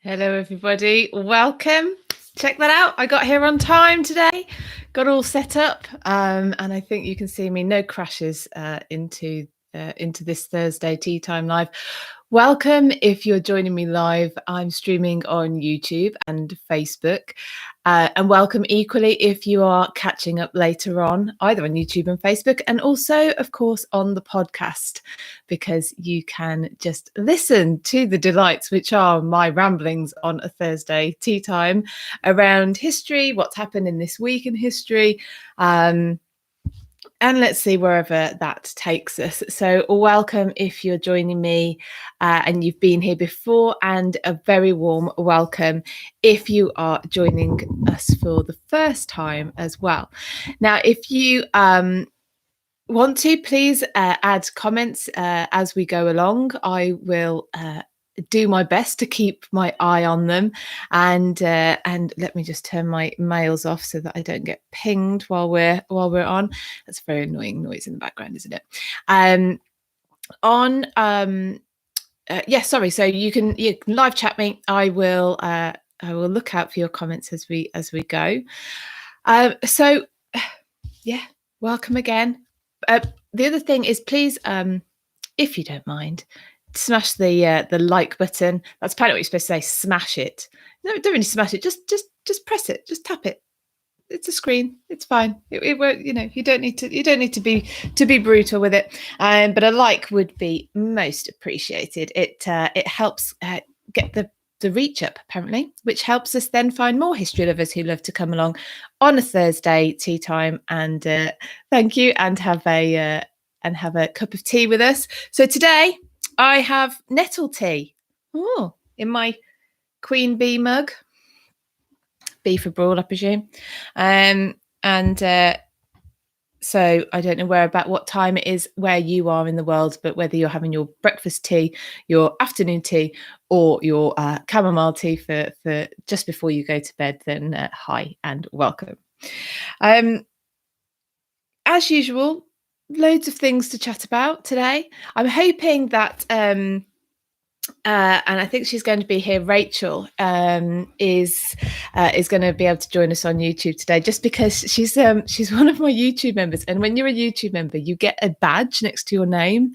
Hello, everybody. Welcome. Check that out. I got here on time today. Got all set up, and I think you can see me. No crashes into this Thursday Tea Time Live. Welcome. If you're joining me live, I'm streaming on YouTube and Facebook. And welcome equally if you are catching up later on, either on YouTube and Facebook, and also, of course, on the podcast, because you can just listen to the delights, which are my ramblings on a Thursday tea time around history, what's happened in this week in history, and let's see wherever that takes us. So welcome if you're joining me and you've been here before, and a very warm welcome if you are joining us for the first time as well. Now, if you want to, please add comments as we go along. I will do my best to keep my eye on them, and let me just turn my mails off so that I don't get pinged while we're on. That's a very annoying noise in the background, isn't it? Sorry. So you can live chat me. I will look out for your comments as we go. Welcome again. The other thing is, please, if you don't mind, smash the like button. That's apparently what you're supposed to say. Smash it. No, don't really smash it. Just press it. Just tap it. It's a screen. It's fine. It won't. You don't need to be brutal with it. But a like would be most appreciated. It helps get the reach up, apparently, which helps us then find more history lovers who love to come along on a Thursday tea time and thank you, and have a cup of tea with us. So today I have nettle tea in my queen bee mug. B for Broad, I presume. So I don't know what time it is where you are in the world, but whether you're having your breakfast tea, your afternoon tea, or your chamomile tea for just before you go to bed, then hi and welcome. As usual, loads of things to chat about today. I'm hoping that and I think she's going to be here. Rachel is going to be able to join us on YouTube today, just because she's one of my YouTube members. And when you're a YouTube member, you get a badge next to your name,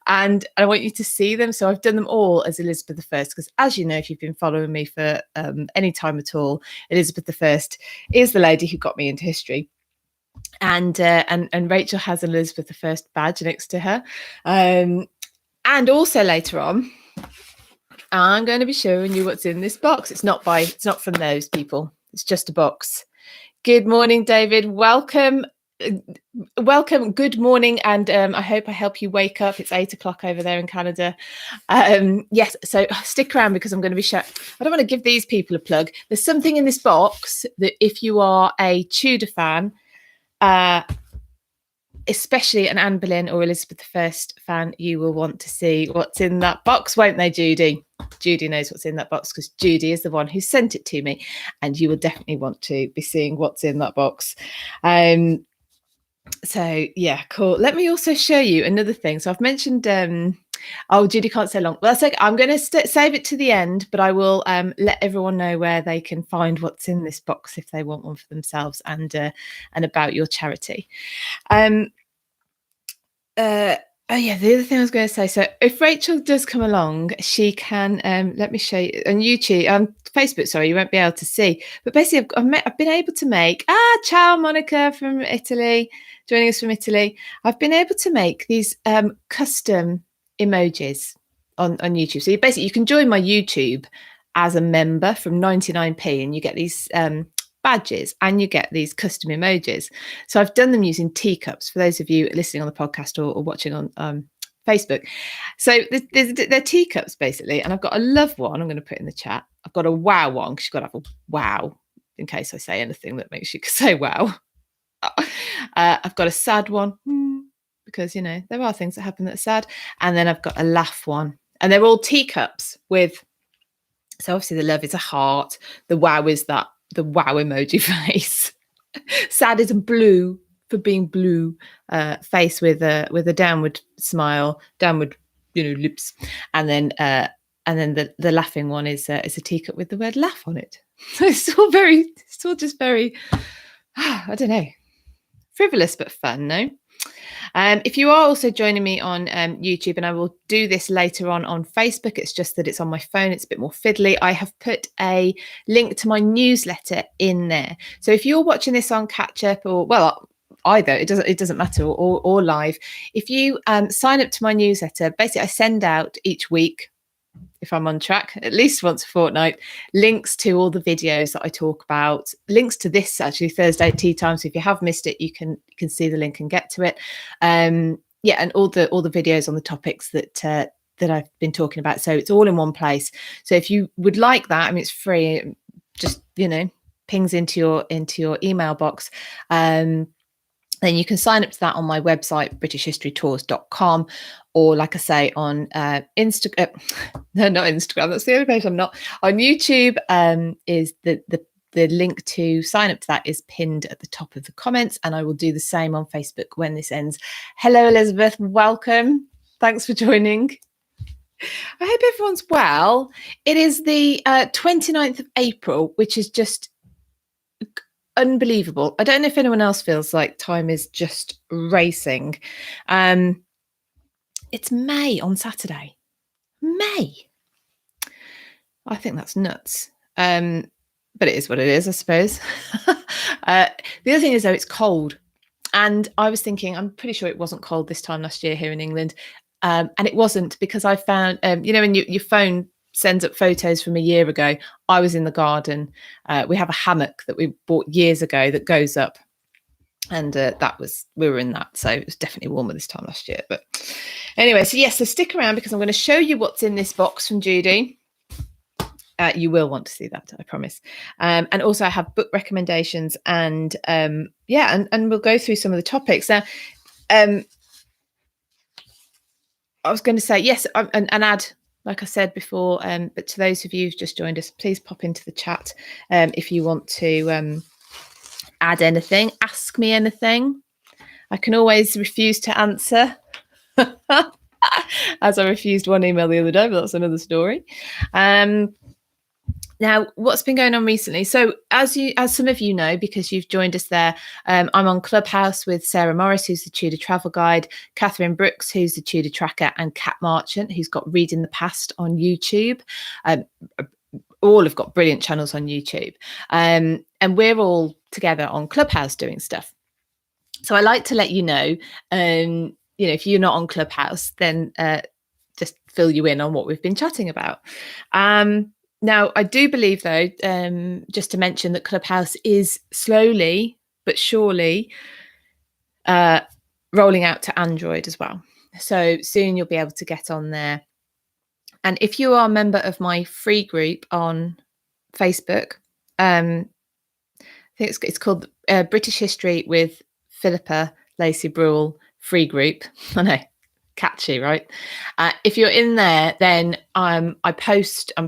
and I want you to see them. So I've done them all as Elizabeth I, because, as you know, if you've been following me for any time at all, Elizabeth I is the lady who got me into history. And Rachel has Elizabeth I badge next to her. And also later on, I'm going to be showing you what's in this box. It's not from those people. It's just a box. Good morning, David. Welcome. Good morning. And I hope I help you wake up. It's 8 o'clock over there in Canada. Yes. So stick around, because I'm going to be showing. I don't want to give these people a plug. There's something in this box that, if you are a Tudor fan, especially an Anne Boleyn or Elizabeth I fan, you will want to see what's in that box, won't they, Judy? Judy knows what's in that box, because Judy is the one who sent it to me, and you will definitely want to be seeing what's in that box. So yeah, cool. Let me also show you another thing. So I've mentioned Judy can't stay long. Well, that's okay. I'm going to save it to the end, but I will let everyone know where they can find what's in this box if they want one for themselves, and about your charity. The other thing I was going to say, so if Rachel does come along, she can, let me show you on YouTube, Facebook, sorry, you won't be able to see, but basically I've been able to make, ciao Monica from Italy, joining us from Italy. I've been able to make these custom emojis on YouTube. So you can join my YouTube as a member from 99p, and you get these badges, and you get these custom emojis. So I've done them using teacups, for those of you listening on the podcast or watching on Facebook. So they're teacups, basically, and I've got a love one I'm going to put in the chat. I've got a wow one, because you've got to have a wow in case I say anything that makes you say wow. I've got a sad one, because there are things that happen that are sad, and then I've got a laugh one, and they're all teacups with, so obviously the love is a heart, the wow is the wow emoji face. Sad is a blue, for being blue, face with a downward smile, downward lips, and then then the laughing one is a teacup with the word laugh on it. So it's all just very, I don't know, frivolous but fun, no? If you are also joining me on YouTube, and I will do this later on Facebook, it's just that it's on my phone, it's a bit more fiddly. I have put a link to my newsletter in there. So if you're watching this on catch up, or well, either, it doesn't matter, or live, if you sign up to my newsletter, basically I send out each week, if I'm on track, at least once a fortnight, links to all the videos that I talk about, links to this actually Thursday tea time. So if you have missed it, you can see the link and get to it. And all the videos on the topics that I've been talking about. So it's all in one place. So if you would like that, I mean, it's free. Just pings into your email box. Then you can sign up to that on my website, britishhistorytours.com, or like I say, on Instagram. No, not Instagram. That's the only page I'm not. On YouTube is the link to sign up to that is pinned at the top of the comments, and I will do the same on Facebook when this ends. Hello, Elizabeth. Welcome. Thanks for joining. I hope everyone's well. It is the 29th of April, which is just unbelievable. I don't know if anyone else feels like time is just racing. It's May on Saturday. May. I think that's nuts. But it is what it is, I suppose. The other thing is, though, it's cold. And I was thinking, I'm pretty sure it wasn't cold this time last year here in England. And it wasn't, because I found, when your phone sends up photos from a year ago, I was in the garden. We have a hammock that we bought years ago that goes up, and we were in that, so it was definitely warmer this time last year. But anyway, so stick around, because I'm going to show you what's in this box from Judy. You will want to see that, I promise. And also I have book recommendations, and and we'll go through some of the topics now. I was going to say yes, and add, like I said before, but to those of you who've just joined us, please pop into the chat if you want to add anything, ask me anything. I can always refuse to answer, as I refused one email the other day, but that's another story. Now, what's been going on recently? So as some of you know, because you've joined us there, I'm on Clubhouse with Sarah Morris, who's the Tudor travel guide, Catherine Brooks, who's the Tudor tracker, and Kat Marchant, who's got Reading the Past on YouTube. All have got brilliant channels on YouTube. And we're all together on Clubhouse doing stuff. So I like to let you know, if you're not on Clubhouse, then just fill you in on what we've been chatting about. Now, I do believe, though, just to mention that Clubhouse is slowly but surely rolling out to Android as well. So soon you'll be able to get on there. And if you are a member of my free group on Facebook, I think it's called British History with Philippa Lacey Brewell free group. I know. Catchy, right? If you're in there, then I'm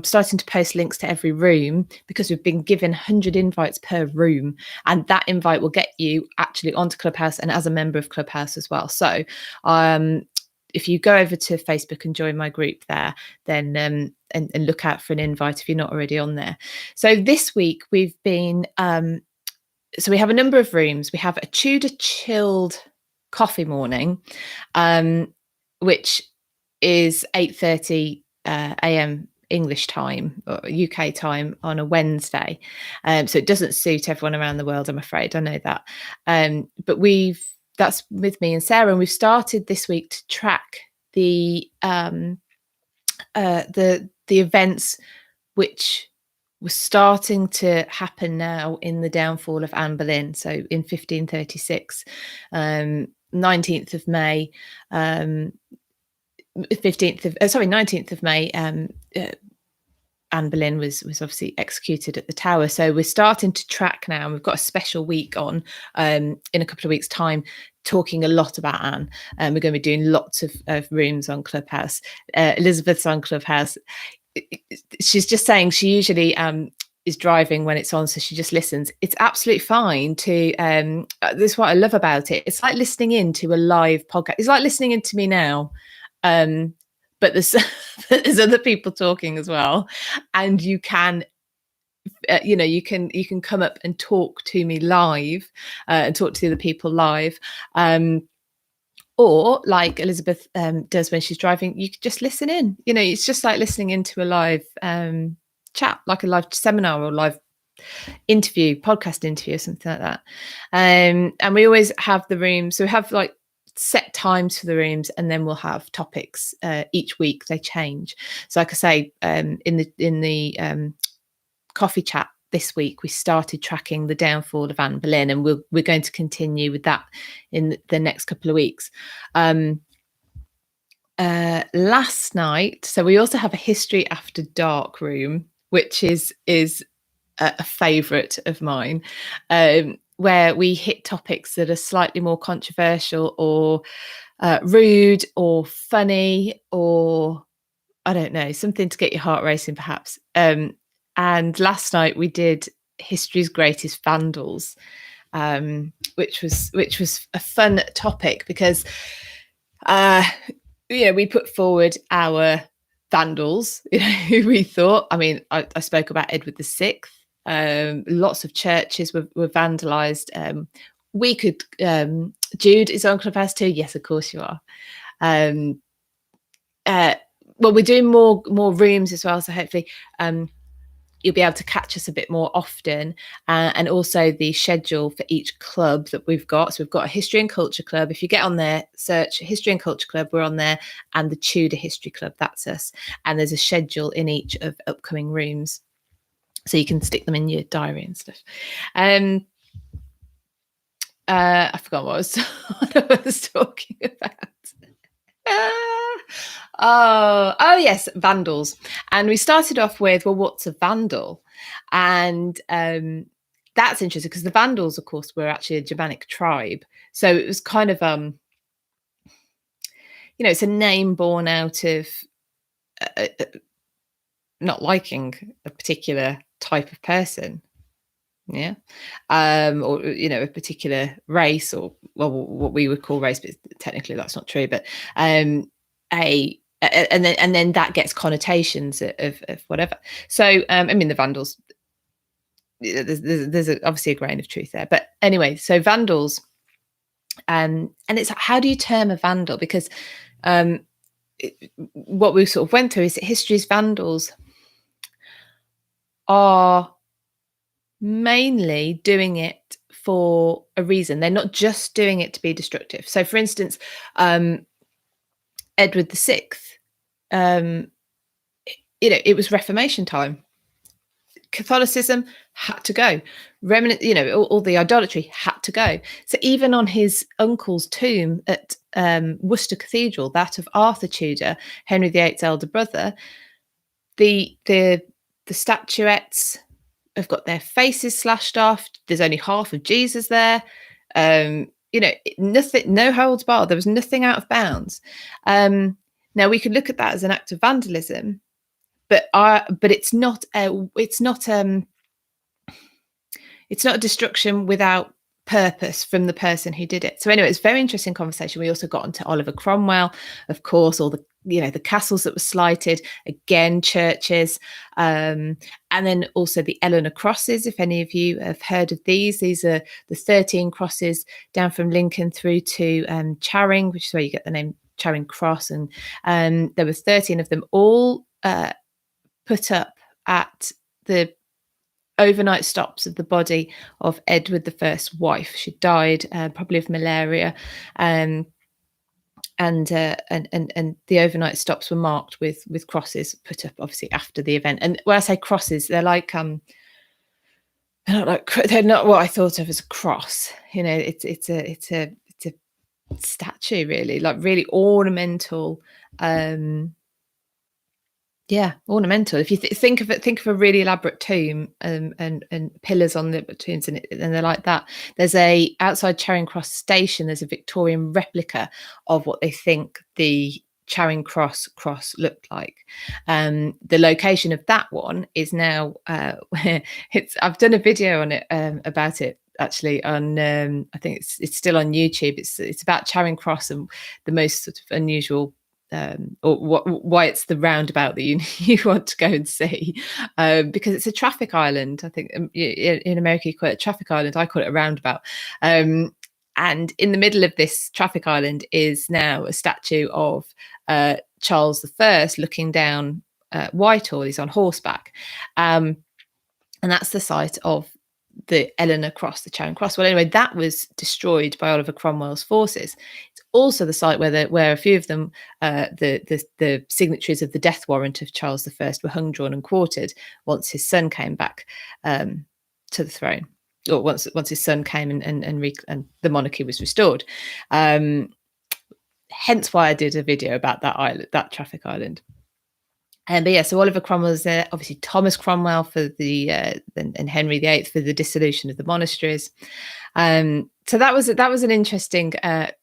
starting to post links to every room, because we've been given 100 invites per room, and that invite will get you actually onto Clubhouse and as a member of Clubhouse as well. So if you go over to Facebook and join my group there, then and look out for an invite if you're not already on there. So this week we've been so we have a number of rooms. We have a Tudor chilled coffee morning, which is 8:30 a.m. English time or UK time on a Wednesday. So it doesn't suit everyone around the world, I'm afraid. I know that. But that's with me and Sarah, and we've started this week to track the events which were starting to happen now in the downfall of Anne Boleyn. So in 1536, 19th of May, 19th of May, Anne Boleyn was obviously executed at the Tower. So we're starting to track now, and we've got a special week on in a couple of weeks' time, talking a lot about Anne. We're going to be doing lots of rooms on Clubhouse. Elizabeth's on Clubhouse. She's just saying she usually is driving when it's on, so she just listens. It's absolutely fine to this is what I love about it. It's like listening in to a live podcast. It's like listening into me now, but there's there's other people talking as well, and you can you can come up and talk to me live, and talk to the other people live, or like Elizabeth does when she's driving. You could just listen in. It's just like listening into a live chat, like a live seminar or live podcast interview or something like that. And we always have the rooms, so we have like set times for the rooms, and then we'll have topics each week. They change. So like I say, in the coffee chat this week, we started tracking the downfall of Anne Boleyn, and we're going to continue with that in the next couple of weeks. Last night, so we also have a history after dark room, which is a favourite of mine, where we hit topics that are slightly more controversial or rude or funny, or I don't know, something to get your heart racing perhaps. And last night we did history's greatest vandals, which was a fun topic because we put forward our vandals, who we thought. I mean, I spoke about Edward VI. Lots of churches were vandalised. We could, Jude is on Clubhouse too. Yes, of course you are. Well, we're doing more rooms as well, so hopefully you'll be able to catch us a bit more often, and also the schedule for each club that we've got. So we've got a History and Culture Club. If you get on there, search History and Culture Club, we're on there, and the Tudor History Club, that's us. And there's a schedule in each of upcoming rooms, so you can stick them in your diary and stuff. I forgot what I was talking about. Oh yes, vandals. And we started off with, well, what's a vandal? And that's interesting because the Vandals, of course, were actually a Germanic tribe. So it was kind of it's a name born out of not liking a particular type of person. Yeah. Or a particular race, or what we would call race, but technically that's not true. But and then that gets connotations of whatever. So I mean, the Vandals, there's obviously a grain of truth there. But anyway, so Vandals, and it's how do you term a vandal? Because what we sort of went through is that history's vandals are mainly doing it for a reason. They're not just doing it to be destructive. So for instance, Edward VI, it was Reformation time. Catholicism had to go. Remnant, all the idolatry had to go. So even on his uncle's tomb at Worcester Cathedral, that of Arthur Tudor, Henry VIII's elder brother, the statuettes have got their faces slashed off. There's only half of Jesus there. Nothing, no holds barred. There was nothing out of bounds. Now we could look at that as an act of vandalism, but it's not a destruction without purpose from the person who did it. So anyway, it's a very interesting conversation. We also got onto Oliver Cromwell, of course, all the the castles that were slighted, again churches, and then also the Eleanor Crosses. If any of you have heard of these are the 13 crosses down from Lincoln through to Charing, which is where you get the name Charing Cross, and there were 13 of them, all put up at the overnight stops of the body of Edward I's wife. She died probably of malaria, and the overnight stops were marked with crosses put up obviously after the event. And when I say crosses, they're they're not what I thought of as a cross. It's a statue, really, like really ornamental. Ornamental. If you think of a really elaborate tomb, and pillars on the tombs, and they're like that. There's a outside Charing Cross station. There's a Victorian replica of what they think the Charing Cross looked like. The location of that one is now I've done a video on it about it actually on I think it's still on YouTube. It's about Charing Cross and the most sort of unusual why it's the roundabout that you want to go and see, because it's a traffic island. I think in America you call it a traffic island. I call it a roundabout. And in the middle of this traffic island is now a statue of Charles I looking down Whitehall. He's on horseback, and that's the site of the Eleanor Cross, the Charing Cross. Well, anyway, that was destroyed by Oliver Cromwell's forces. It's also the site where a few of them, the signatories of the death warrant of Charles I, were hung, drawn, and quartered once his son came back to the throne, or once his son came and the monarchy was restored. Hence why I did a video about that island, that traffic island. But yeah, so Oliver Cromwell was there. Obviously, Thomas Cromwell for the and Henry VIII for the dissolution of the monasteries. So that was an interesting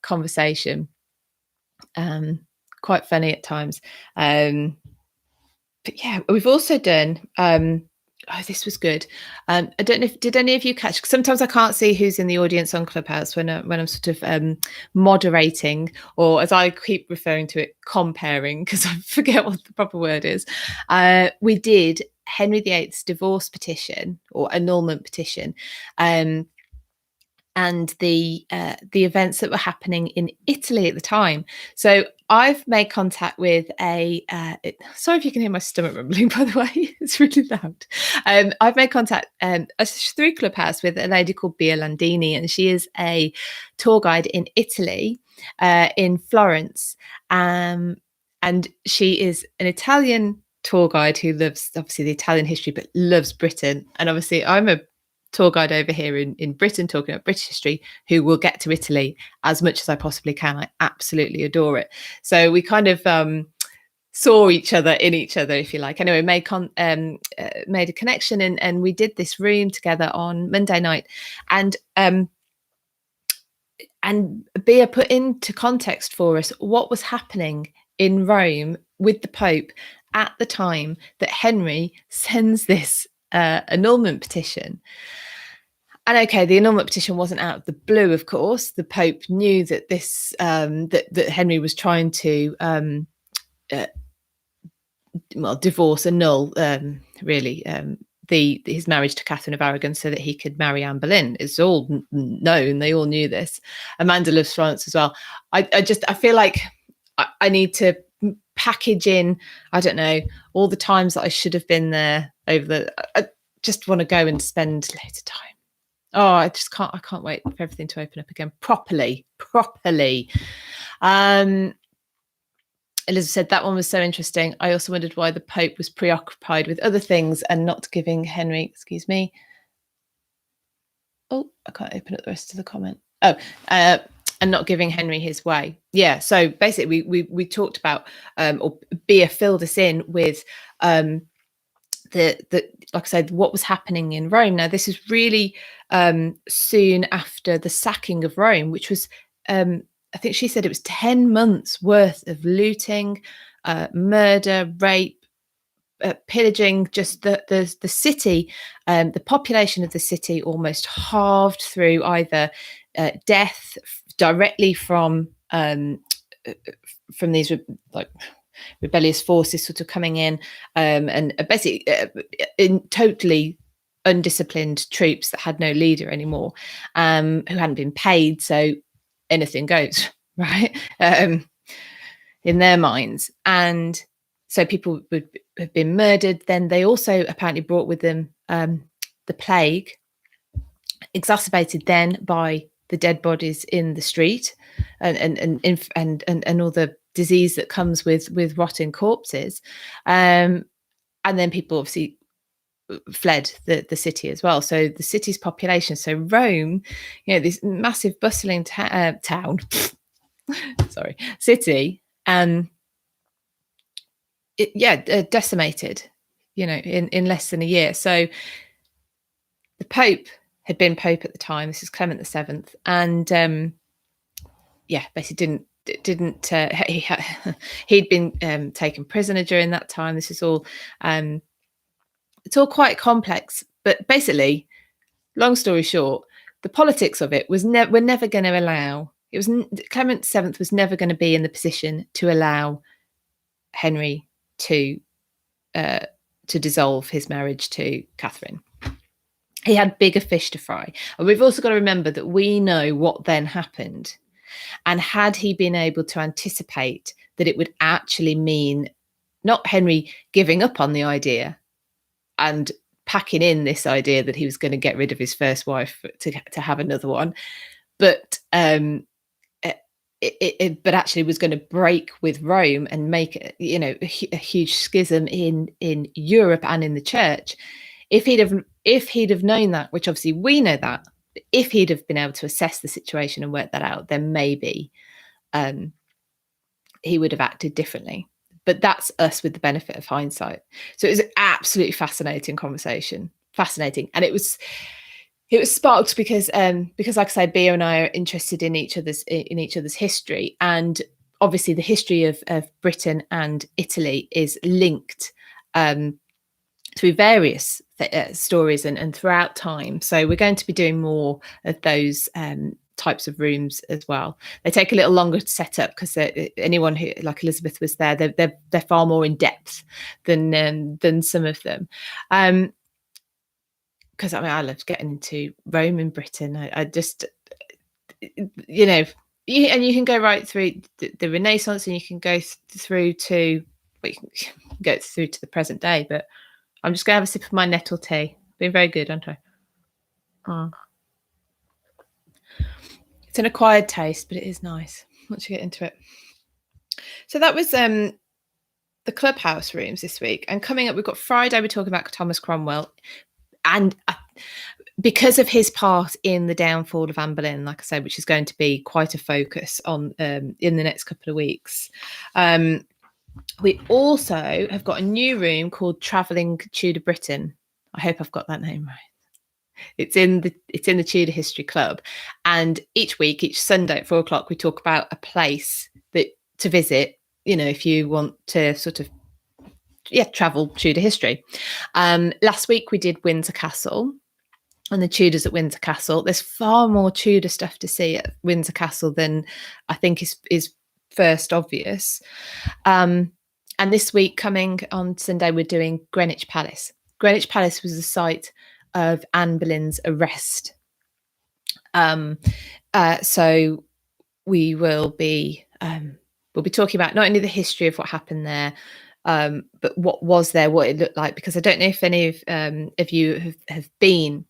conversation. Quite funny at times. But yeah, we've also done. This was good. I don't know did any of you catch? Sometimes I can't see who's in the audience on Clubhouse when I'm sort of moderating, or as I keep referring to it, comparing, because I forget what the proper word is. We did Henry VIII's divorce petition or annulment petition, and the events that were happening in Italy at the time. So I've made contact with sorry if you can hear my stomach rumbling, by the way, it's really loud. I've made contact through Clubhouse with a lady called Bia Landini, and she is a tour guide in Italy, in Florence. And she is an Italian tour guide who loves, obviously, the Italian history, but loves Britain. And obviously I'm a tour guide over here in Britain talking about British history, who will get to Italy as much as I possibly can. I absolutely adore it. So we kind of saw each other in each other, if you like. Anyway, made a connection, and we did this room together on Monday night, and Bea put into context for us what was happening in Rome with the Pope at the time that Henry sends this annulment petition. And okay, the annulment petition wasn't out of the blue, of course. The Pope knew that this that Henry was trying to divorce, annul his marriage to Catherine of Aragon so that he could marry Anne Boleyn. It's all known; they all knew this. Amanda loves Florence as well. I feel like I need to package in, I don't know, all the times that I should have been there I just want to go and spend loads of time. Oh, I can't wait for everything to open up again properly. Elizabeth said that one was so interesting. I also wondered why the Pope was preoccupied with other things and not giving Henry, excuse me. Oh, I can't open up the rest of the comment. And not giving Henry his way. Yeah. So basically we talked about, or Bea filled us in with the like I said, what was happening in Rome. Now, this is really soon after the sacking of Rome, which was, I think she said it was 10 months worth of looting, murder, rape, pillaging. Just the city, the population of the city almost halved through either death directly from these rebellious forces sort of coming in, and basically in totally undisciplined troops that had no leader anymore, who hadn't been paid, so anything goes, right, in their minds. And so people would have been murdered. Then they also apparently brought with them the plague, exacerbated then by the dead bodies in the street and all the disease that comes with rotting corpses, and then people obviously fled the city as well. So the city's population, so Rome, this massive bustling town city, decimated, in less than a year. So the Pope had been Pope at the time. This is Clement VII, and basically he'd been taken prisoner during that time. This is all it's all quite complex, but basically, long story short, the politics of it was we're never going to allow. Clement VII was never going to be in the position to allow Henry to dissolve his marriage to Catherine. He had bigger fish to fry. And we've also got to remember that we know what then happened. And had he been able to anticipate that it would actually mean not Henry giving up on the idea and packing in this idea that he was going to get rid of his first wife to have another one, but but actually was going to break with Rome and make a huge schism in Europe and in the church. If he'd have known that, which obviously we know that, if he'd have been able to assess the situation and work that out, then maybe he would have acted differently. But that's us with the benefit of hindsight. So it was an absolutely fascinating conversation. Fascinating. And it was sparked because like I say, Bea and I are interested in each other's history. And obviously the history of Britain and Italy is linked through various stories and throughout time. So we're going to be doing more of those types of rooms as well. They take a little longer to set up because anyone who, like Elizabeth was there, they're far more in depth than some of them. Because I love getting into Rome and Britain. I just, and you can go right through the Renaissance, and you can go through to, well, you can go through to the present day. But I'm just going to have a sip of my nettle tea. Been very good, aren't I? Oh. It's an acquired taste, but it is nice once you get into it. So that was the clubhouse rooms this week. And coming up, we've got Friday, we're talking about Thomas Cromwell. And because of his part in the downfall of Anne Boleyn, like I said, which is going to be quite a focus on in the next couple of weeks. We also have got a new room called Travelling Tudor Britain. I hope I've got that name right. It's in the Tudor History Club, and each week, each Sunday at 4:00, we talk about a place to visit. If you want to sort of travel Tudor history. Last week we did Windsor Castle and the Tudors at Windsor Castle. There's far more Tudor stuff to see at Windsor Castle than I think is first obvious. And this week, coming on Sunday, we're doing Greenwich Palace. Greenwich Palace was the site of Anne Boleyn's arrest. So we will be talking about not only the history of what happened there, but what was there, what it looked like, because I don't know if any of you have been,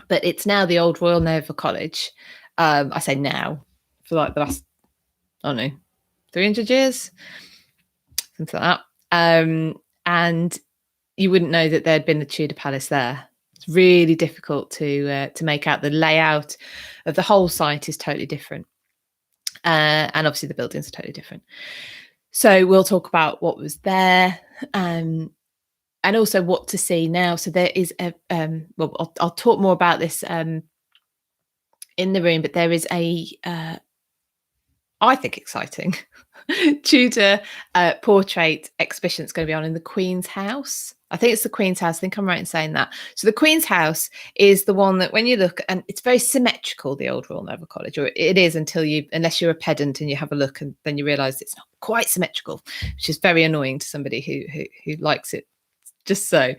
but it's now the old Royal Naval College. I say now, for like the last, I don't know, 300 years, something like that. And you wouldn't know that there'd been the Tudor Palace there. It's really difficult to make out. The layout of the whole site is totally different. And obviously the buildings are totally different. So we'll talk about what was there and also what to see now. So there is I'll talk more about this in the room, but there is a I think exciting Tudor portrait exhibition that's going to be on in the Queen's House. I think it's the Queen's House. I think I'm right in saying that. So the Queen's House is the one that when you look, and it's very symmetrical, the old Royal Naval College, or it is unless you're a pedant and you have a look and then you realise it's not quite symmetrical, which is very annoying to somebody who likes it just so.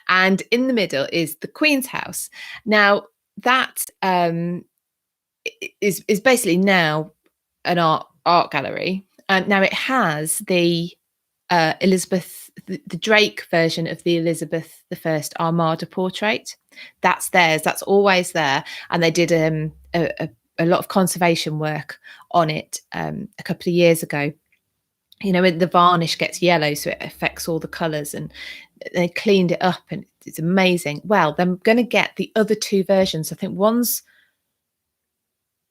And in the middle is the Queen's House. Now that is basically now an art gallery. Now it has the Elizabeth, the Drake version of the Elizabeth I Armada portrait. That's theirs. That's always there. And they did a lot of conservation work on it a couple of years ago. When the varnish gets yellow, so it affects all the colours, and they cleaned it up, and it's amazing. Well, they're going to get the other two versions. I think one's,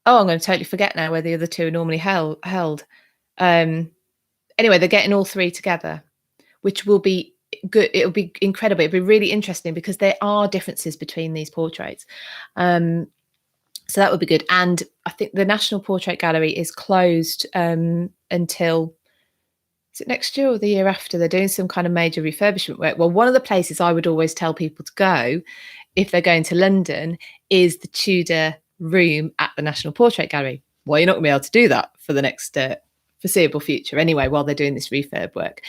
I'm going to totally forget now where the other two are normally held. Anyway, they're getting all three together, which will be good. It'll be incredible. It'll be really interesting because there are differences between these portraits. So that would be good. And I think the National Portrait Gallery is closed until, is it next year or the year after? They're doing some kind of major refurbishment work. Well, one of the places I would always tell people to go if they're going to London is the Tudor room at the National Portrait Gallery. Well, you're not going to be able to do that for the next foreseeable future anyway, while they're doing this refurb work.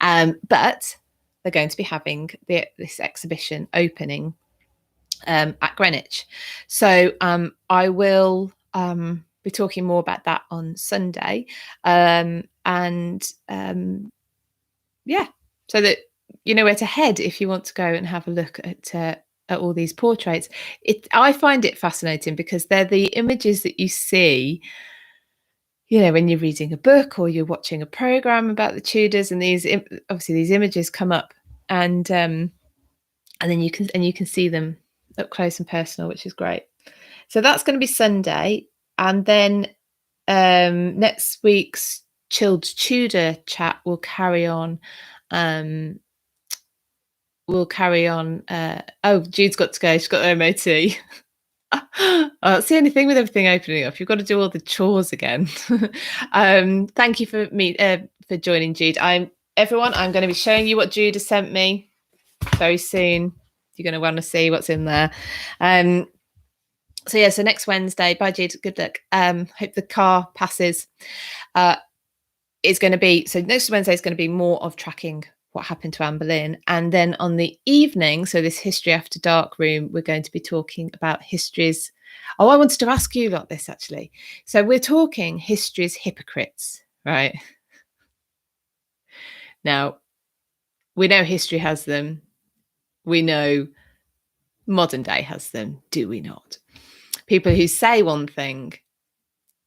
But they're going to be having this exhibition opening at Greenwich. So I will be talking more about that on Sunday. Yeah, so that you know where to head if you want to go and have a look at all these portraits. I find it fascinating because they're the images that you see, you know, when you're reading a book or you're watching a program about the Tudors, and obviously these images come up, and then you can see them up close and personal, which is great. So that's going to be Sunday, and then next week's Chilled Tudor chat will carry on. Jude's got to go. She's got her MOT. That's the only thing with everything opening up. You've got to do all the chores again. Thank you for joining, Jude. Everyone, I'm going to be showing you what Jude has sent me very soon. You're going to want to see what's in there. So next Wednesday, bye Jude, good luck. Hope the car passes. Next Wednesday is going to be more of tracking what happened to Anne Boleyn, and then on the evening, so this History After Dark room, we're going to be talking about histories. I wanted to ask you about this actually. So we're talking history's hypocrites, right? Now, we know history has them. We know modern day has them, do we not? People who say one thing,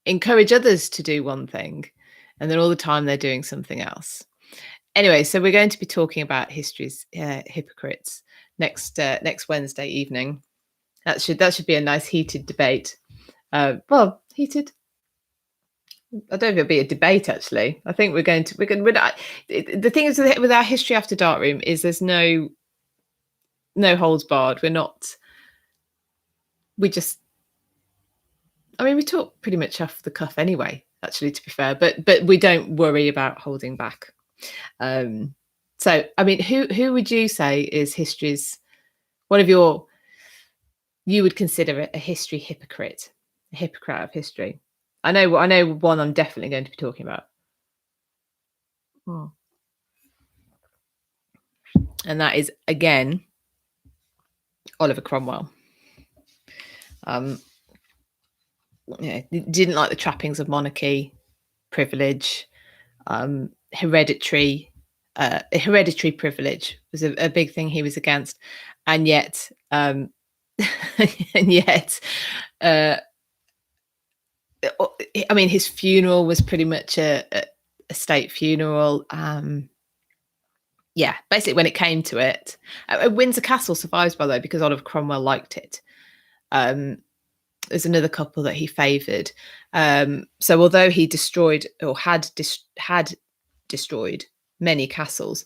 encourage others to do one thing, and then all the time they're doing something else. Anyway, so we're going to be talking about history's hypocrites next Wednesday evening. That should be a nice heated debate. Heated. I don't know if it'll be a debate. Actually, I think the thing is with our History After Dark room is there's no holds barred. We're not. We talk pretty much off the cuff anyway. Actually, to be fair, but we don't worry about holding back. So I mean, who would you say is history's one of you would consider a history hypocrite, a hypocrite of history? I know one I'm definitely going to be talking about. And that is again Oliver Cromwell. Didn't like the trappings of monarchy, privilege, hereditary privilege was a big thing he was against, and yet his funeral was pretty much a state funeral. Basically when it came to it, Windsor Castle survives, by the way, because Oliver Cromwell liked it. There's another couple that he favoured. So although he destroyed or had destroyed many castles,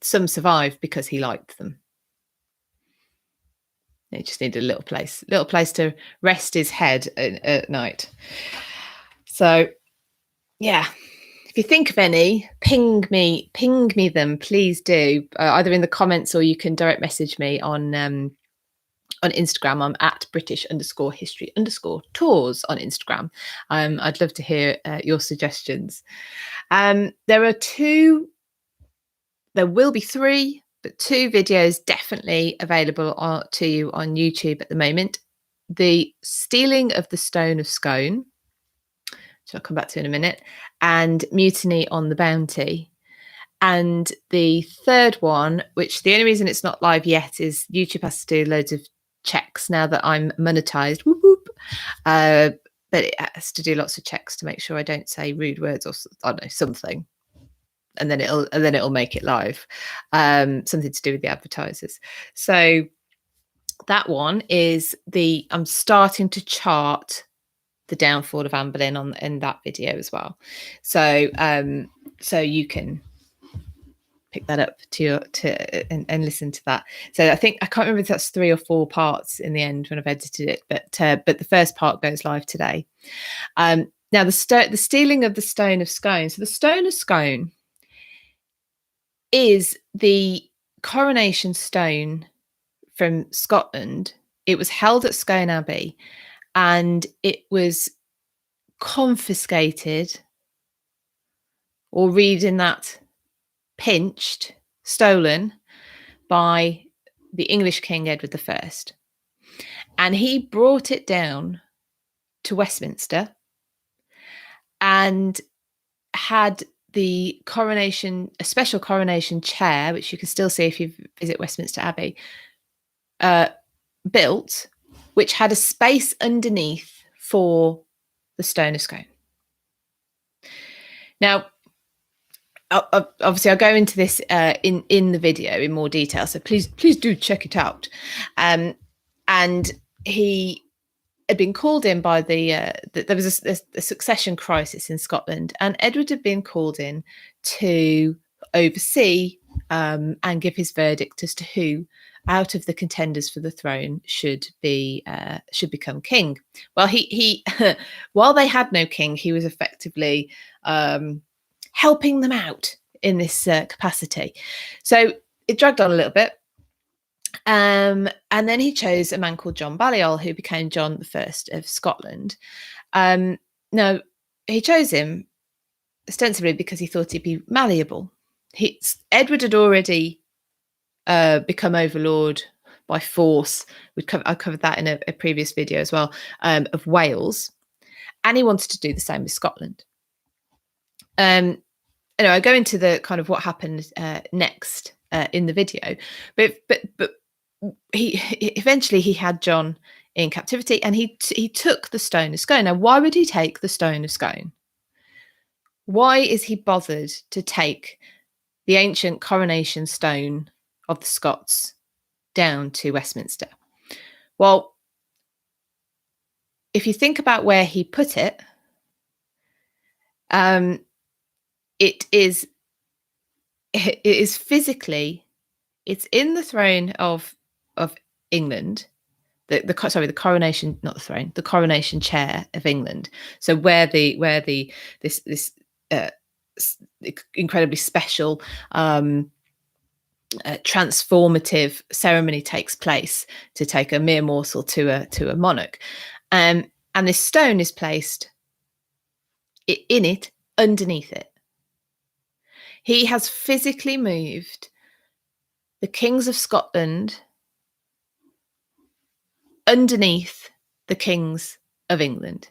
some survived because he liked them. He just needed a little place to rest his head at night. So, yeah, if you think of any, ping me them, please do, either in the comments or you can direct message me on Instagram. I'm at British_history_tours on Instagram. I'd love to hear your suggestions. There will be 3, but 2 videos definitely available to you on YouTube at the moment. The Stealing of the Stone of Scone, which I'll come back to in a minute, and Mutiny on the Bounty. And the third one, which the only reason it's not live yet is YouTube has to do loads of checks now that I'm monetized. Whoop, whoop. But it has to do lots of checks to make sure I don't say rude words or I don't know, something. And then it'll make it live. Something to do with the advertisers. So that one is I'm starting to chart the downfall of Anne Boleyn in that video as well. So you can pick that up and listen to that. So I think I can't remember if that's 3 or 4 parts in the end when I've edited it, but the first part goes live today. Now the Stealing of the Stone of Scone. So the Stone of Scone is the coronation stone from Scotland. It was held at Scone Abbey, and it was confiscated or reading that pinched, stolen by the English King Edward I. And he brought it down to Westminster and had the coronation, a special coronation chair, which you can still see if you visit Westminster Abbey, built, which had a space underneath for the stone of scone. Now, obviously, I'll go into this in the video in more detail, so please do check it out. And he had been called in by there was a succession crisis in Scotland, and Edward had been called in to oversee and give his verdict as to who out of the contenders for the throne should become king. Well, he while they had no king, he was effectively helping them out in this capacity. So it dragged on a little bit. And then he chose a man called John Balliol, who became John I of Scotland. Now, he chose him ostensibly because he thought he'd be malleable. Edward had already become overlord by force. I covered that in a previous video as well, of Wales. And he wanted to do the same with Scotland. I go into the kind of what happened next in the video, but he eventually had John in captivity, and he took the stone of scone. Now, why would he take the stone of scone? Why is he bothered to take the ancient coronation stone of the Scots down to Westminster? Well, if you think about where he put it, it is physically, it's in the throne of England, the coronation, not the throne, the coronation chair of England. So where this incredibly special transformative ceremony takes place to take a mere morsel to a monarch, and this stone is placed in it, underneath it. He has physically moved the kings of Scotland underneath the kings of England.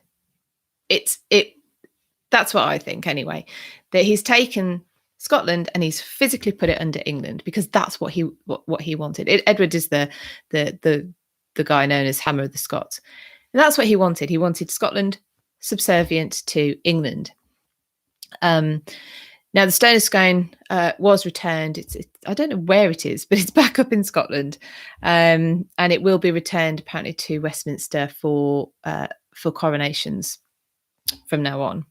That's what I think anyway, that he's taken Scotland and he's physically put it under England, because that's what he wanted. Edward is the guy known as Hammer of the Scots, and that's what he wanted. He wanted Scotland subservient to England. Now, the stone of scone was returned. I don't know where it is, but it's back up in Scotland, and it will be returned apparently to Westminster for coronations from now on.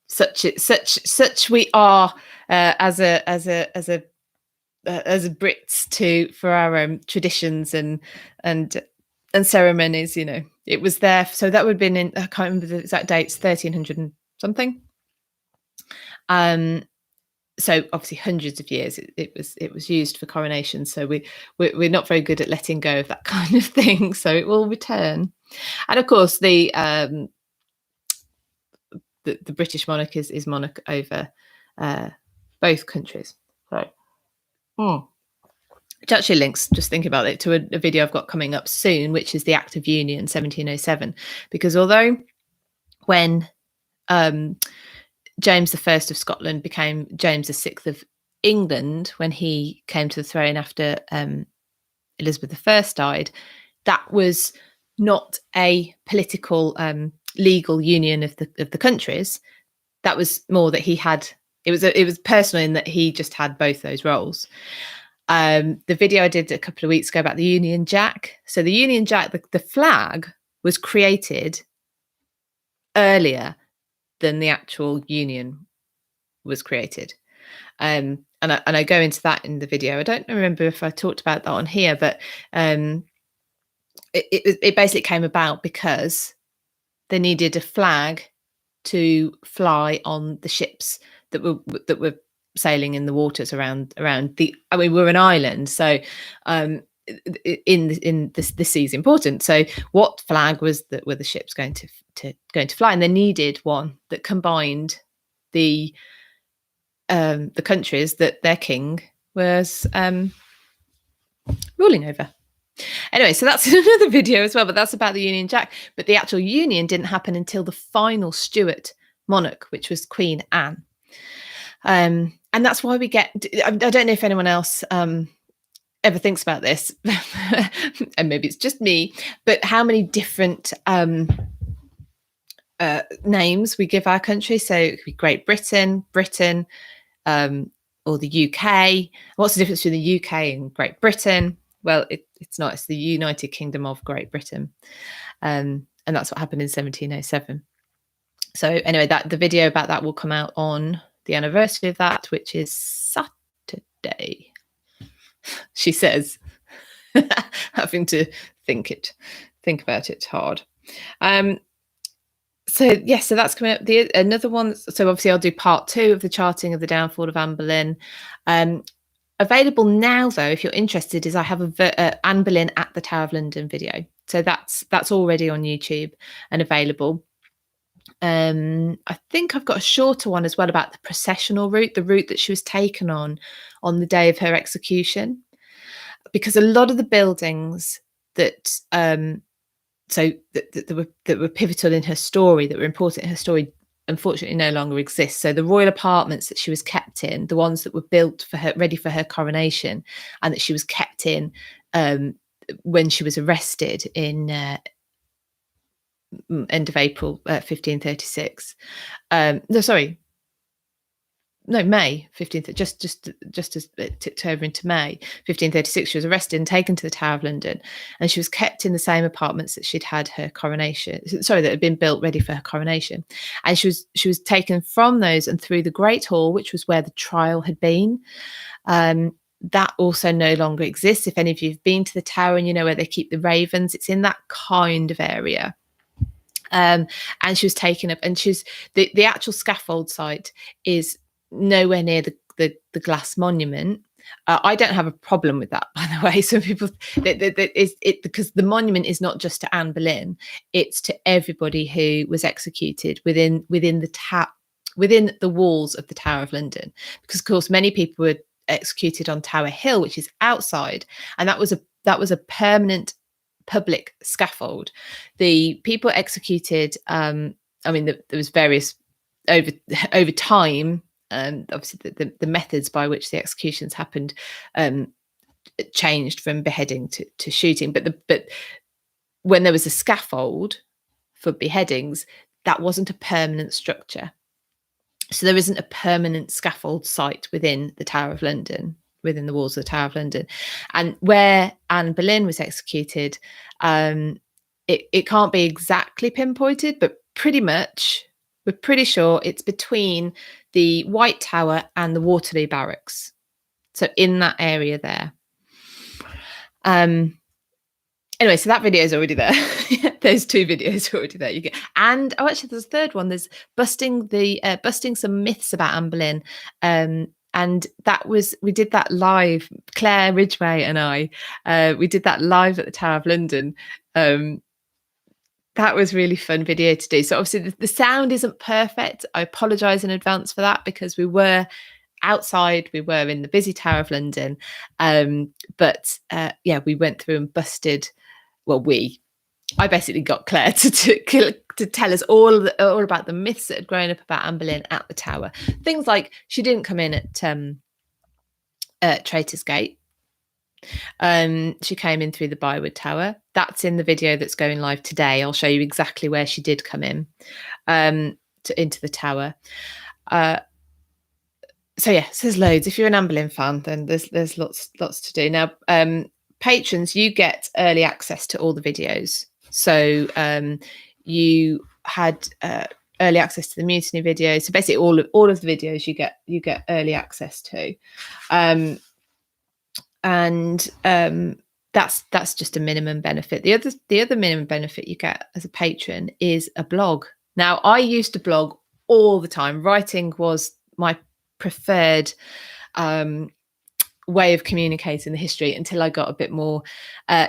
Such we are as a Brits for our traditions and ceremonies. It was there. So that would have been in, I can't remember the exact dates, 1300 and something. So obviously hundreds of years it was used for coronation. So we're not very good at letting go of that kind of thing. So it will return. And of course the British monarch is monarch over both countries. So which actually links, just thinking about it, to a video I've got coming up soon, which is the Act of Union 1707. Because although when James I of Scotland became James VI of England, when he came to the throne after Elizabeth I died, that was not a political legal union of the countries. That was more that he had, it was personal in that he just had both those roles. The video I did a couple of weeks ago about the Union Jack. So the Union Jack, the flag was created earlier than the actual union was created. And I go into that in the video. I don't remember if I talked about that on here, but it basically came about because they needed a flag to fly on the ships that were sailing in the waters around the. I mean, we're an island, so in the sea is important. So what flag were the ships going to fly? And they needed one that combined the countries that their king was ruling over. Anyway, so that's another video as well, but that's about the Union Jack. But the actual union didn't happen until the final Stuart monarch, which was Queen Anne. And that's why we get, I don't know if anyone else ever thinks about this, and maybe it's just me, but how many different names we give our country. So it could be Great Britain, Britain, or the UK. What's the difference between the UK and Great Britain? Well, it's not. It's the United Kingdom of Great Britain. And that's what happened in 1707. So anyway, the video about that will come out on the anniversary of that, which is Saturday. She says, having to think about it hard. So yes, so that's coming up. Another one. So obviously, I'll do part 2 of the charting of the downfall of Anne Boleyn. Available now, though, if you're interested, is I have a Anne Boleyn at the Tower of London video. So that's already on YouTube and available. I think I've got a shorter one as well about the processional route, the route that she was taken on the day of her execution, because a lot of the buildings that that were pivotal in her story, that were important in her story, unfortunately no longer exist. So the royal apartments that she was kept in, the ones that were built for her, ready for her coronation, and that she was kept in when she was arrested in end of April 1536. May 15th, just as it tipped over into May 1536, she was arrested and taken to the Tower of London, and she was kept in the same apartments that she'd had her coronation. That had been built ready for her coronation, and she was taken from those and through the Great Hall, which was where the trial had been. That also no longer exists. If any of you've been to the Tower and you know where they keep the ravens, it's in that kind of area. And she was taken up, and she's the actual scaffold site is nowhere near the glass monument. I don't have a problem with that, by the way. Some people, because the monument is not just to Anne Boleyn, it's to everybody who was executed within the walls of the Tower of London. Because of course, many people were executed on Tower Hill, which is outside, and that was a permanent public scaffold. The people executed, there was various over time. Obviously, the methods by which the executions happened changed from beheading to shooting. But when there was a scaffold for beheadings, that wasn't a permanent structure. So there isn't a permanent scaffold site within the Tower of London, within the walls of the Tower of London. And where Anne Boleyn was executed, it can't be exactly pinpointed, but pretty much we're pretty sure it's between the White Tower and the Waterloo Barracks. So in that area there. Anyway, so that video is already there. There's 2 videos already there. You get, and actually, there's a third one. There's busting some myths about Anne Boleyn. And we did that live. Claire Ridgeway and I, we did that live at the Tower of London. That was really fun video to do. So obviously the sound isn't perfect. I apologise in advance for that, because we were outside, we were in the busy Tower of London. But we went through and busted. Well, I basically got Claire to tell us all about the myths that had grown up about Anne Boleyn at the Tower. Things like she didn't come in at Traitor's Gate. She came in through the Bywood Tower. That's in the video that's going live today. I'll show you exactly where she did come in into the Tower. So there's loads. If you're an Anne Boleyn fan, then there's lots to do. Now, patrons, you get early access to all the videos. So you had early access to the Mutiny video. So basically, all of the videos you get early access to. And that's just a minimum benefit. The other minimum benefit you get as a patron is a blog. Now, I used to blog all the time. Writing was my preferred way of communicating the history until I got a bit more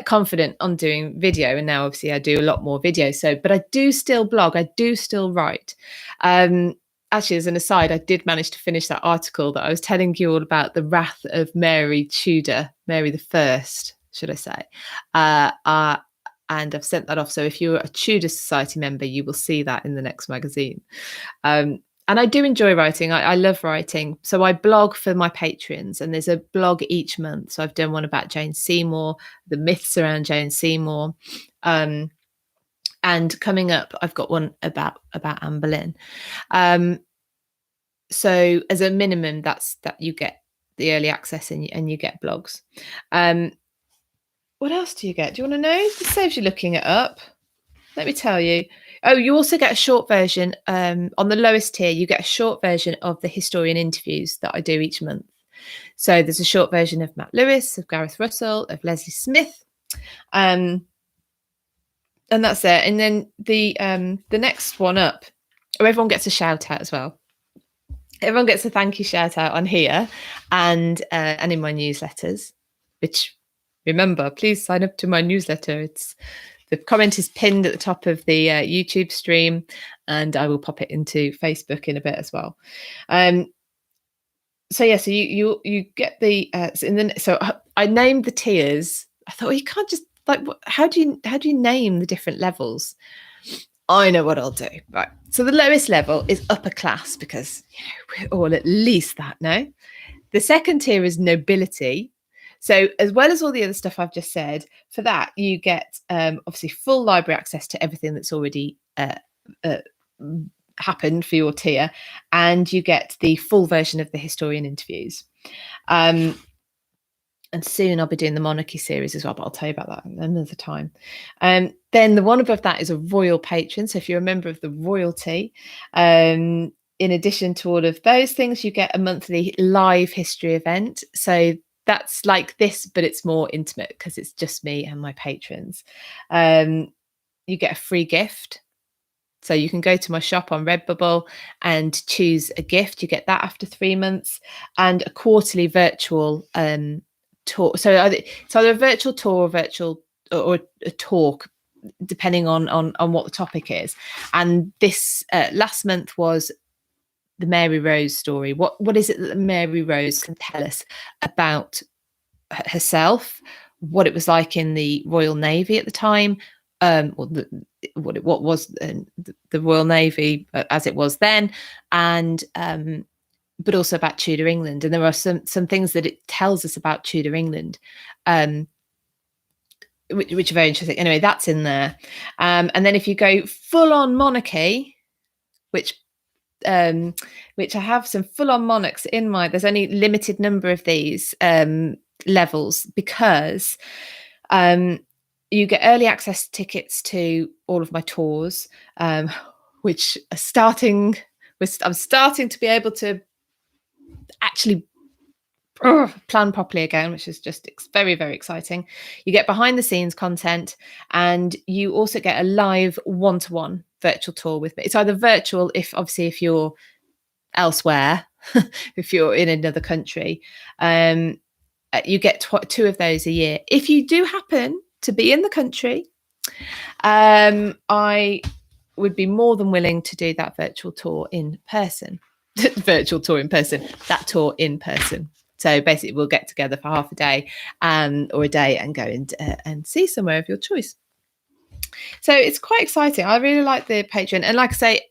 confident on doing video, and now obviously I do a lot more video. But I do still blog, I do still write. actually, as an aside, I did manage to finish that article that I was telling you all about, the wrath of Mary Tudor, Mary the First, should I say. And I've sent that off. So if you're a Tudor Society member, you will see that in the next magazine. And I do enjoy writing. I love writing. So I blog for my patrons, and there's a blog each month. So I've done one about Jane Seymour, the myths around Jane Seymour. And coming up, I've got one about Anne Boleyn. So as a minimum, that you get the early access and you get blogs. What else do you get? Do you want to know? It saves you looking it up. Let me tell you. Oh, you also get a short version. On the lowest tier, you get a short version of the historian interviews that I do each month. So there's a short version of Matt Lewis, of Gareth Russell, of Leslie Smith. And that's it. And then the next one up, everyone gets a shout out as well. Everyone gets a thank you shout out on here and in my newsletters, which, remember, please sign up to my newsletter. The comment is pinned at the top of the YouTube stream, and I will pop it into Facebook in a bit as well. So yeah, so you get the so I named the tiers. I thought, well, you can't just how do you name the different levels? I know what I'll do. Right. So the lowest level is upper class, because we're all at least that now. The second tier is nobility. So as well as all the other stuff I've just said, for that you get obviously full library access to everything that's already happened for your tier, and you get the full version of the historian interviews. And soon I'll be doing the monarchy series as well, but I'll tell you about that another time. Then the one above that is a royal patron. So if you're a member of the royalty, in addition to all of those things, you get a monthly live history event. So that's like this, but it's more intimate because it's just me and my patrons. You get a free gift. So you can go to my shop on Redbubble and choose a gift. You get that after 3 months, and a quarterly virtual tour. So it's either a virtual tour or a talk, depending on what the topic is. And this last month was the Mary Rose story. What is it that Mary Rose can tell us about herself, what it was like in the Royal Navy at the time, what was the Royal Navy as it was then, and but also about Tudor England. And there are some things that it tells us about Tudor England, which are very interesting. Anyway, that's in there. And then if you go full on monarchy, which I have some full on monarchs in my, there's only limited number of these levels, because you get early access tickets to all of my tours, which are starting. I'm starting to be able to actually plan properly again, which is just very, very exciting. You get behind the scenes content, and you also get a live one-to-one virtual tour with me. It's either virtual if you're elsewhere, if you're in another country. You get 2 of those a year. If you do happen to be in the country, I would be more than willing to do that virtual tour in person. That tour in person. So basically we'll get together for half a day or a day and go and see somewhere of your choice. So it's quite exciting. I really like the Patreon. And like I say,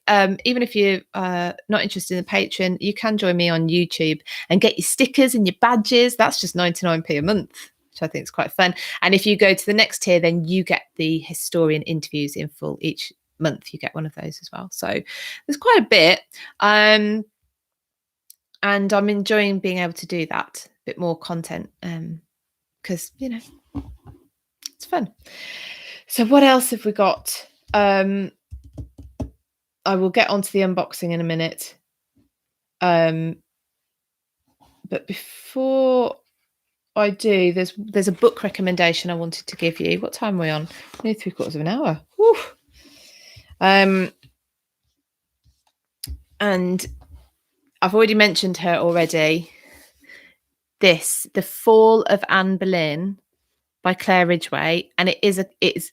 even if you're not interested in the Patreon, you can join me on YouTube and get your stickers and your badges. That's just 99p a month, which I think is quite fun. And if you go to the next tier, then you get the historian interviews in full. Each month you get one of those as well. So there's quite a bit. And I'm enjoying being able to do that, a bit more content, because, it's fun. So what else have we got? I will get onto the unboxing in a minute. But before I do, there's a book recommendation I wanted to give you. What time are we on? Nearly 3/4 of an hour. Woo. And I've already mentioned her already. The Fall of Anne Boleyn by Claire Ridgeway, and it is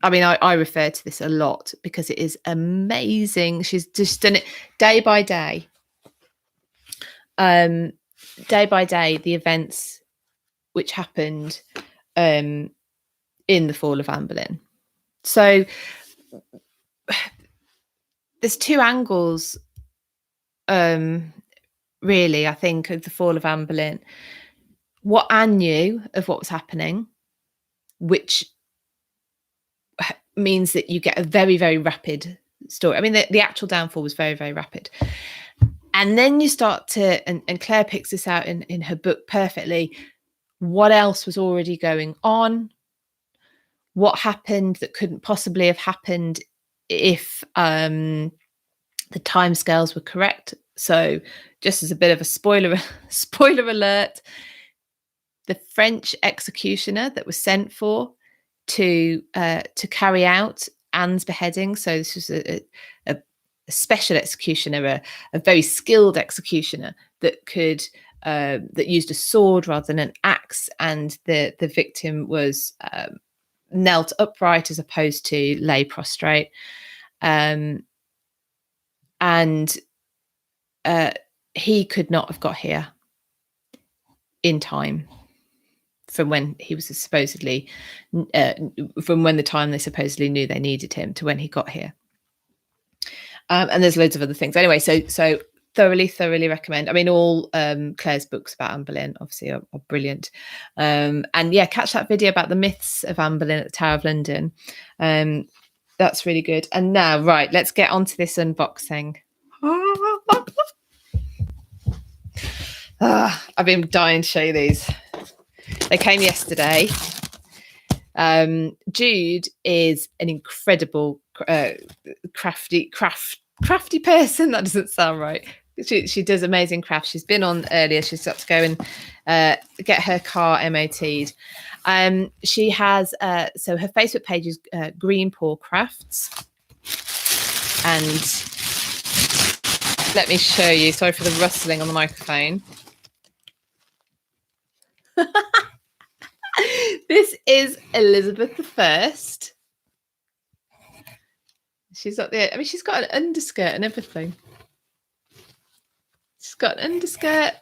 I mean, I refer to this a lot because it is amazing. She's just done it day by day. Day by day, the events which happened in the fall of Anne Boleyn. So there's two angles, really, I think, of the fall of Anne Boleyn. What Anne knew of what was happening, which means that you get a very, very rapid story. I mean, the actual downfall was very, very rapid. And then you start to, and Claire picks this out in her book perfectly, what else was already going on, what happened that couldn't possibly have happened if the timescales were correct. So just as a bit of a spoiler alert, the French executioner that was sent for to carry out Anne's beheading. So this was a special executioner, a very skilled executioner that could that used a sword rather than an axe, and the victim was knelt upright as opposed to lay prostrate. And he could not have got here in time from when he was supposedly from when the time they supposedly knew they needed him to when he got here. And there's loads of other things. Anyway, so thoroughly recommend. I mean, all Claire's books about Anne Boleyn obviously are brilliant. And yeah, catch that video about the myths of Anne Boleyn at the Tower of London. That's really good. And now, right, let's get on to this unboxing. I've been dying to show you these. They came yesterday. Jude is an incredible crafty person. That doesn't sound right. She does amazing crafts. She's been on earlier. She's got to go and get her car MOT'd. She has so her Facebook page is Green Paw Crafts, and let me show you. Sorry for the rustling on the microphone. This is Elizabeth I. She's got she's got an underskirt and everything. She's got an underskirt.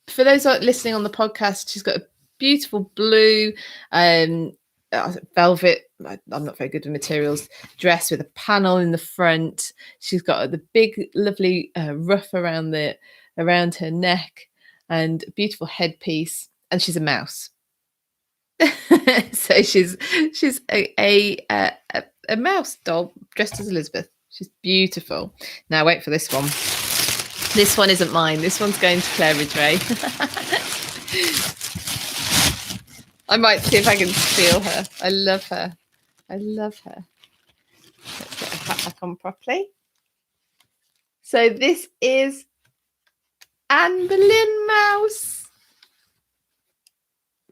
For those listening on the podcast, she's got a beautiful blue velvet, I'm not very good with materials, dress with a panel in the front. She's got the big, lovely ruff around her neck and a beautiful headpiece. And she's a mouse. So she's a mouse doll dressed as Elizabeth. She's beautiful. Now wait for this one. This one isn't mine. This one's going to Claire Ridgeway. I might see if I can steal her. I love her. Let's get her hat back on properly. So this is Anne Boleyn mouse.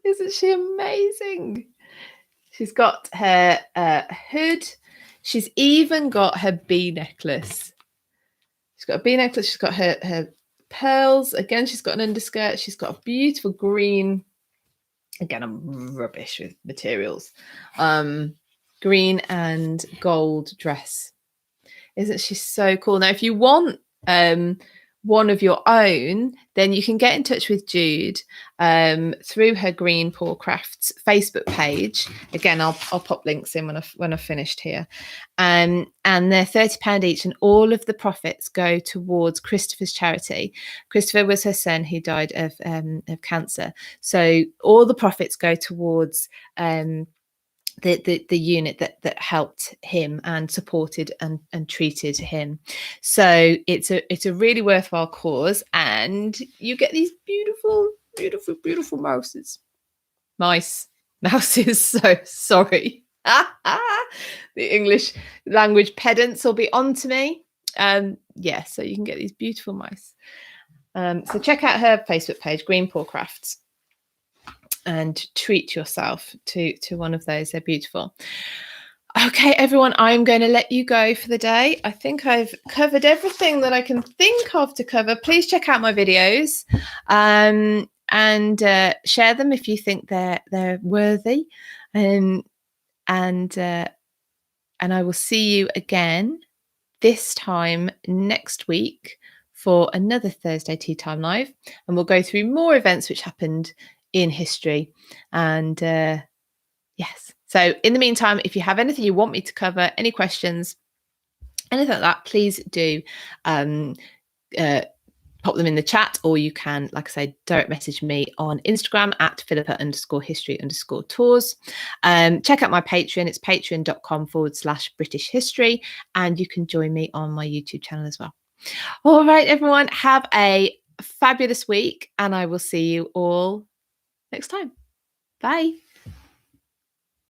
Isn't she amazing? She's got her hood. She's even got her bee necklace. She's got a bee necklace. She's got her pearls. Again, she's got an underskirt. She's got a beautiful green. Again, I'm rubbish with materials. Green and gold dress. Isn't she so cool? Now, if you want one of your own, then you can get in touch with Jude through her Green Paw Crafts Facebook page. Again, I'll pop links in when I've finished here. And they're £30 each, and all of the profits go towards Christopher's charity. Christopher was her son who died of cancer. So all the profits go towards the unit that helped him and supported and treated him. So it's a really worthwhile cause, and you get these beautiful mouses. Mouses. So sorry. The English language pedants will be on to me. Yeah, so you can get these beautiful mice. So check out her Facebook page, Green Paw Crafts, and treat yourself to one of those. They're beautiful. Okay, everyone, I'm going to let you go for the day. I think I've covered everything that I can think of to cover. Please check out my videos and share them if you think they're worthy. And And I will see you again this time next week for another Thursday Tea Time Live. And we'll go through more events which happened in history. And yes. So in the meantime, if you have anything you want me to cover, any questions, anything like that, please do pop them in the chat, or you can, like I say, direct message me on Instagram at Philippa_history_tours. Check out my Patreon. It's patreon.com/British history. And you can join me on my YouTube channel as well. All right, everyone, have a fabulous week, and I will see you all next time. Bye.